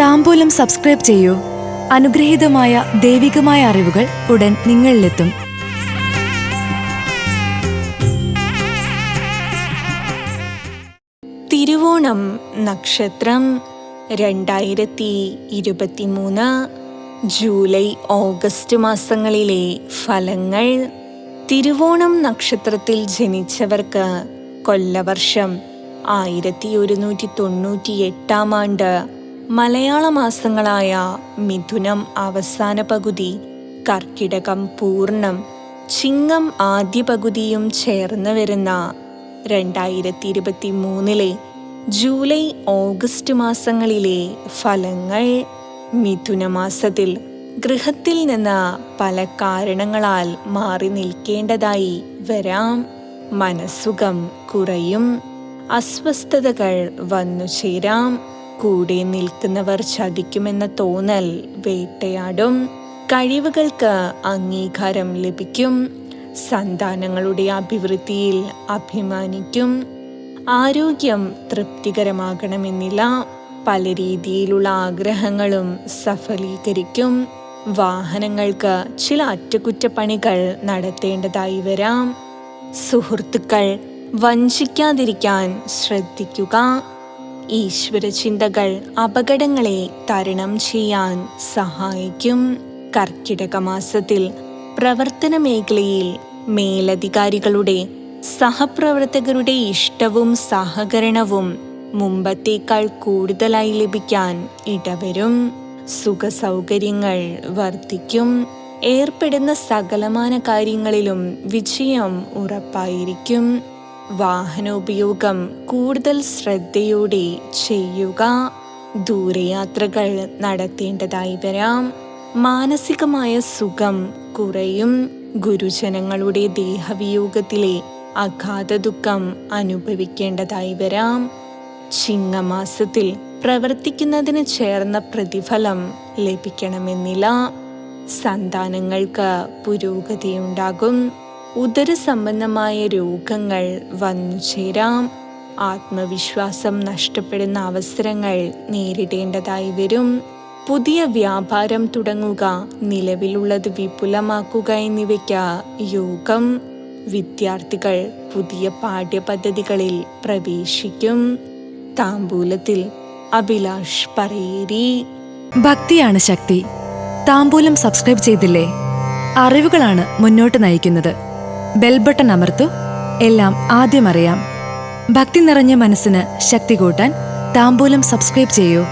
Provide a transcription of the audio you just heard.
താംബൂലം subscribe ചെയ്യൂ. അനുഗ്രഹീതമായ ദൈവികമായ അറിവുകൾ ഉടൻ നിങ്ങളിലെത്തും. തിരുവോണം നക്ഷത്രം 2023 ജൂലൈ ഓഗസ്റ്റ് മാസങ്ങളിലെ ഫലങ്ങൾ. തിരുവോണം നക്ഷത്രത്തിൽ ജനിച്ചവർക്ക് കൊല്ലവർഷം 1198 ആണ്ട്, മലയാള മാസങ്ങളായ മിഥുനം അവസാന പകുതി, കർക്കിടകം പൂർണ്ണം, ചിങ്ങം ആദ്യ പകുതിയും ചേർന്ന് വരുന്ന 2023 ജൂലൈ ഓഗസ്റ്റ് മാസങ്ങളിലെ ഫലങ്ങൾ. മിഥുനമാസത്തിൽ ഗൃഹത്തിൽ നിന്ന് പല കാരണങ്ങളാൽ മാറി നിൽക്കേണ്ടതായി വരാം. മനസ്സുഖം കുറയും, അസ്വസ്ഥതകൾ വന്നു ചേരാം. കൂടെ നിൽക്കുന്നവർ ചതിക്കുമെന്ന തോന്നൽ വേട്ടയാടും. കഴിവുകൾക്ക് അംഗീകാരം ലഭിക്കും. സന്താനങ്ങളുടെ അഭിവൃദ്ധിയിൽ അഭിമാനിക്കും. ആരോഗ്യം തൃപ്തികരമാകണമെന്നില്ല. പല രീതിയിലുള്ള ആഗ്രഹങ്ങളും സഫലീകരിക്കും. വാഹനങ്ങൾക്ക് ചില അറ്റകുറ്റപ്പണികൾ നടത്തേണ്ടതായി വരാം. സുഹൃത്തുക്കൾ വഞ്ചിക്കാതിരിക്കാൻ ശ്രദ്ധിക്കുക. ഈശ്വരചിന്തകൾ അപകടങ്ങളെ തരണം ചെയ്യാൻ സഹായിക്കും. കർക്കിടക മാസത്തിൽ പ്രവർത്തന മേഖലയിൽ മേലധികാരികളുടെ, സഹപ്രവർത്തകരുടെ ഇഷ്ടവും സഹകരണവും മുമ്പത്തേക്കാൾ കൂടുതലായി ലഭിക്കാൻ ഇടവരും. സുഖസൗകര്യങ്ങൾ വർദ്ധിക്കും. ഏർപ്പെടുന്ന സകലമാന കാര്യങ്ങളിലും വിജയം ഉറപ്പായിരിക്കും. വാഹനോപയോഗം കൂടുതൽ ശ്രദ്ധയോടെ ചെയ്യുക. ദൂരയാത്രകൾ നടത്തേണ്ടതായി വരാം. മാനസികമായ സുഖം കുറയും. ഗുരുജനങ്ങളുടെ ദേഹവിയോഗത്തിലെ അഗാധ ദുഃഖം അനുഭവിക്കേണ്ടതായി വരാം. ചിങ്ങമാസത്തിൽ പ്രവർത്തിക്കുന്നതിന് ചേർന്ന പ്രതിഫലം ലഭിക്കണമെന്നില്ല. സന്താനങ്ങൾക്ക് പുരോഗതിയുണ്ടാകും. ഉദരസംബന്ധമായ രോഗങ്ങൾ വന്നു ചേരാം. ആത്മവിശ്വാസം നഷ്ടപ്പെടുന്ന അവസരങ്ങൾ നേരിടേണ്ടതായി വരും. പുതിയ വ്യാപാരം തുടങ്ങുക, നിലവിലുള്ളത് വിപുലമാക്കുക എന്നിവയ്ക്ക് യോഗം. വിദ്യാർത്ഥികൾ പുതിയ പാഠ്യപദ്ധതികളിൽ പ്രവേശിക്കും. താംബൂലത്തിൽ അഭിലാഷ് പറയേരി. ഭക്തിയാണ് ശക്തി. താംബൂലം സബ്സ്ക്രൈബ് ചെയ്തില്ലേ? അറിവുകളാണ് മുന്നോട്ട് നയിക്കുന്നത്. ബെൽ ബട്ടൺ അമർത്തു. എല്ലാം ആദ്യം അറിയാം. ഭക്തി നിറഞ്ഞ മനസ്സിന് ശക്തി കൂട്ടാൻ താംബൂലം സബ്സ്ക്രൈബ് ചെയ്യൂ.